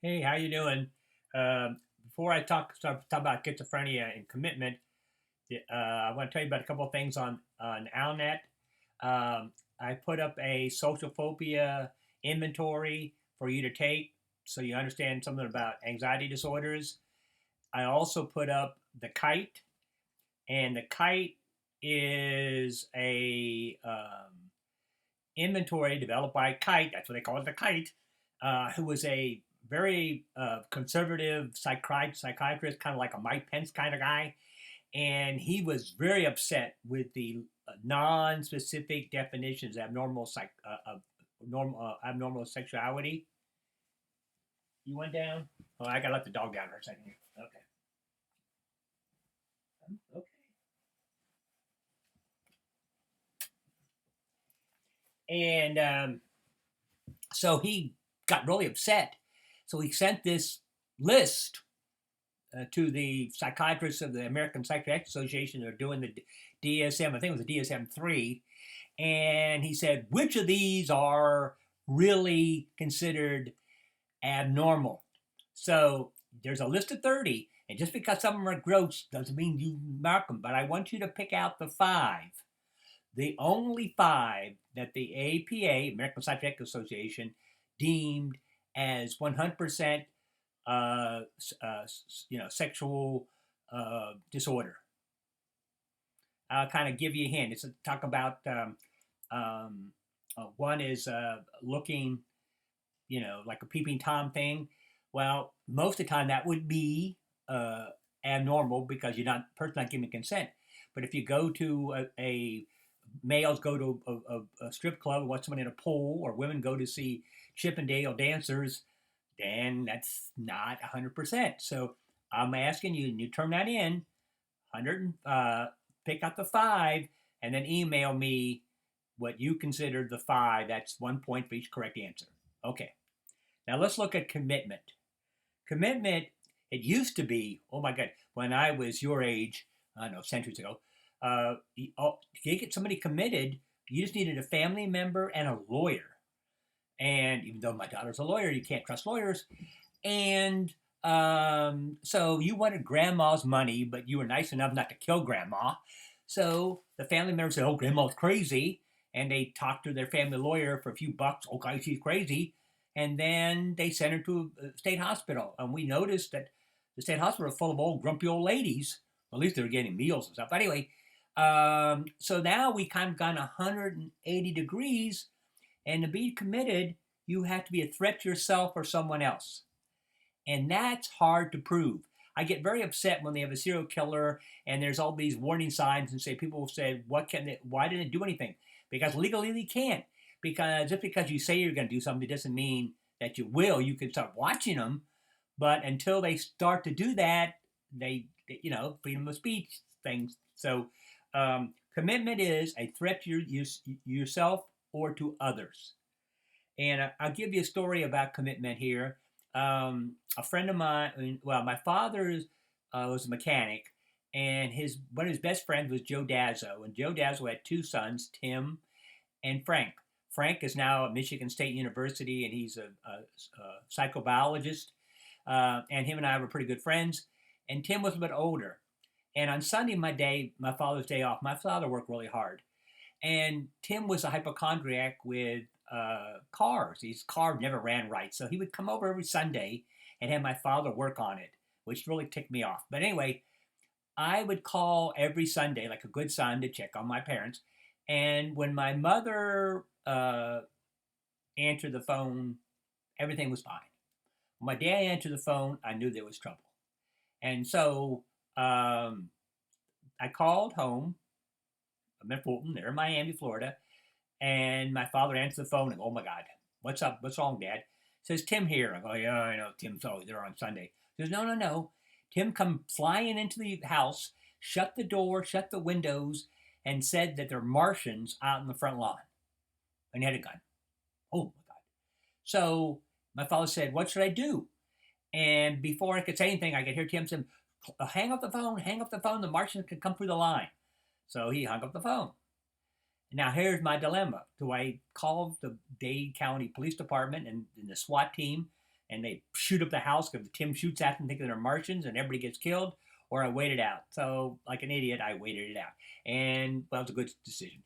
Hey, how you doing? Before I start talk about schizophrenia and commitment, I want to tell you about a couple of things on Alnet. I put up a social phobia inventory for you to take, so you understand something about anxiety disorders. I also put up the Kite, and the Kite is a inventory developed by Kite. That's what they call it, the Kite, who was a very conservative psychiatrist, kind of like a Mike Pence kind of guy. And he was very upset with the non-specific definitions of abnormal sexuality. You went down. Oh, I gotta let the dog down for a second here. Okay. Okay. And so he got really upset. So he sent this list to the psychiatrists of the American Psychiatric Association. They're doing the DSM, I think it was the DSM-3, and he said, which of these are really considered abnormal? So there's a list of 30, and just because some of them are gross doesn't mean you mark them, but I want you to pick out the only five that the APA, American Psychiatric Association, deemed as 100% uh, sexual disorder. I'll kind of give you a hint. It's a, talk about um, one is looking, like a peeping tom thing. Well, most of the time that would be abnormal because you're not person not giving consent. But if you go to a males go to a strip club and watch someone in a pool, or women go to see Chippendale dancers, then that's not 100%. So I'm asking you, and you turn that in, 100, pick out the five, and then email me what you consider the five. That's 1 point for each correct answer. Okay. Now let's look at commitment. Commitment, it used to be, oh my God, when I was your age, I don't know, centuries ago, to get somebody committed, you just needed a family member and a lawyer. And even though my daughter's a lawyer, you can't trust lawyers. And so you wanted grandma's money, but you were nice enough not to kill grandma. So the family member said, "Oh, grandma's crazy," and they talked to their family lawyer for a few bucks. Okay, she's crazy, and then they sent her to a state hospital. And we noticed that the state hospital was full of old grumpy old ladies. Well, at least they were getting meals and stuff. But anyway, so now we kind of gone 180 degrees, and to be committed, you have to be a threat to yourself or someone else. And that's hard to prove. I get very upset when they have a serial killer and there's all these warning signs and say people will say, why didn't it do anything? Because legally they can't. Because just because you say you're going to do something doesn't mean that you will. You can start watching them, but until they start to do that, freedom of speech things. So commitment is a threat to yourself or to others. And I'll give you a story about commitment here. A friend of mine, well, my father was a mechanic, and one of his best friends was Joe Dazzo. And Joe Dazzo had two sons, Tim and Frank. Frank is now at Michigan State University, and he's a psychobiologist. And him and I were pretty good friends. And Tim was a bit older. And on Sunday, my father's day off, my father worked really hard. And Tim was a hypochondriac with cars. His car never ran right. So he would come over every Sunday and have my father work on it, which really ticked me off. But anyway, I would call every Sunday, like a good son, to check on my parents. And when my mother answered the phone, everything was fine. When my dad answered the phone, I knew there was trouble. And so I called home. I'm in Fulton, they're in Miami, Florida. And my father answered the phone and, oh my God, what's up? What's wrong, Dad? Says, Tim here. I go, yeah, I know. Tim's always there on Sunday. He says, no, no, no. Tim come flying into the house, shut the door, shut the windows, and said that there are Martians out in the front lawn. And he had a gun. Oh my God. So my father said, what should I do? And before I could say anything, I could hear Tim say, hang up the phone, hang up the phone. The Martians could come through the line. So he hung up the phone. Now here's my dilemma. Do I call the Dade County Police Department and the SWAT team and they shoot up the house because Tim shoots at them thinking they're Martians and everybody gets killed, or I wait it out. So, like an idiot, I waited it out. And, well, it was a good decision.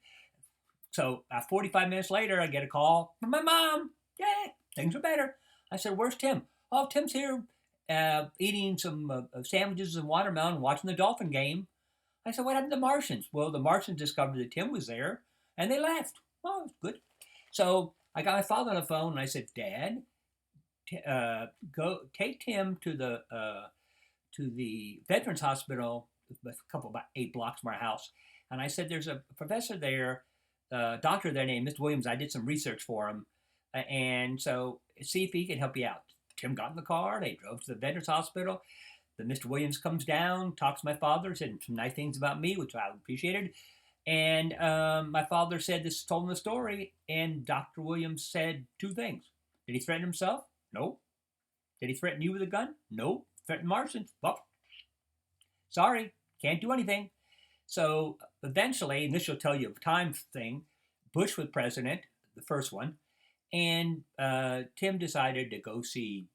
So, 45 minutes later, I get a call from my mom. Yeah, things are better. I said, "Where's Tim?" "Oh, Tim's here eating some sandwiches and watermelon, watching the Dolphin game." I said, "What happened to the Martians?" "Well, the Martians discovered that Tim was there and they left." "Oh, good." So I got my father on the phone and I said, "Dad, go take Tim to the Veterans Hospital, a couple about 8 blocks from our house." And I said, "There's a professor there, doctor there named Mr. Williams. I did some research for him, and so see if he can help you out." Tim got in the car. They drove to the Veterans Hospital. The Mr. Williams comes down, talks to my father, said some nice things about me, which I appreciated. And my father said this, told him the story, and Dr. Williams said 2 things. Did he threaten himself? No. Did he threaten you with a gun? No. Threatened Martians? Well, sorry, can't do anything. So eventually, and this will tell you a time thing, Bush was president, the first one, and Tim decided to go see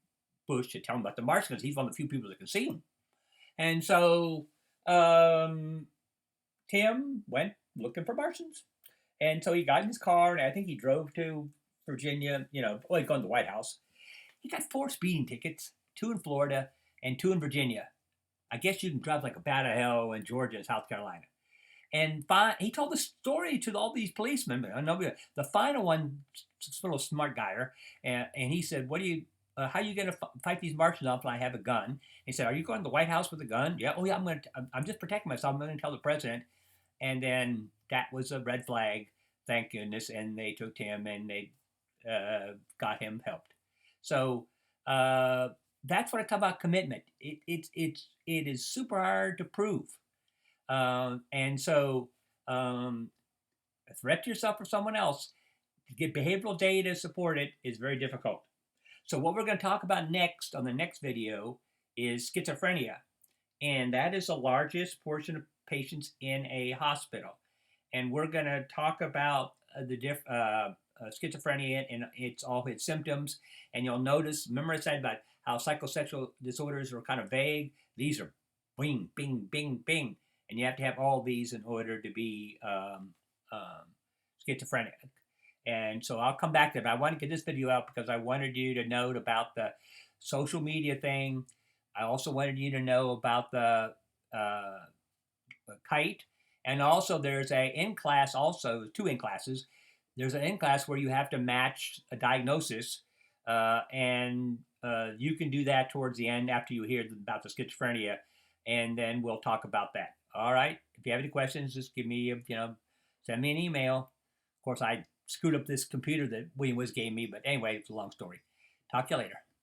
Bush to tell him about the Martians because he's one of the few people that can see them. And so Tim went looking for Martians. And so he got in his car, and I think he drove to Virginia, well, he'd gone to the White House. He got 4 speeding tickets, 2 in Florida and 2 in Virginia. I guess you can drive like a bat of hell in Georgia and South Carolina. And he told the story to all these policemen. But the final one, little smart guy, and he said, how are you going to fight these Martians off when I have a gun? He said, "Are you going to the White House with a gun?" "Yeah." "Oh, yeah, I'm just protecting myself. I'm going to tell the president." And then that was a red flag, thank goodness. And they took him and they got him helped. So that's what I talk about commitment. It is super hard to prove. And so a threat to yourself or someone else, to get behavioral data to support it is very difficult. So what we're going to talk about next on the next video is schizophrenia. And that is the largest portion of patients in a hospital. And we're going to talk about schizophrenia and all its symptoms. And you'll notice, remember I said about how psychosexual disorders are kind of vague? These are bing, bing, bing, bing. And you have to have all these in order to be schizophrenic. And so I'll come back to it. But I want to get this video out because I wanted you to know about the social media thing. I also wanted you to know about the kite. And also there's a in-class, also 2 in-classes. There's an in-class where you have to match a diagnosis. And you can do that towards the end after you hear about the schizophrenia. And then we'll talk about that. All right. If you have any questions, just give me, send me an email. Of course, I screwed up this computer that William Wiz gave me, but anyway, it's a long story. Talk to you later.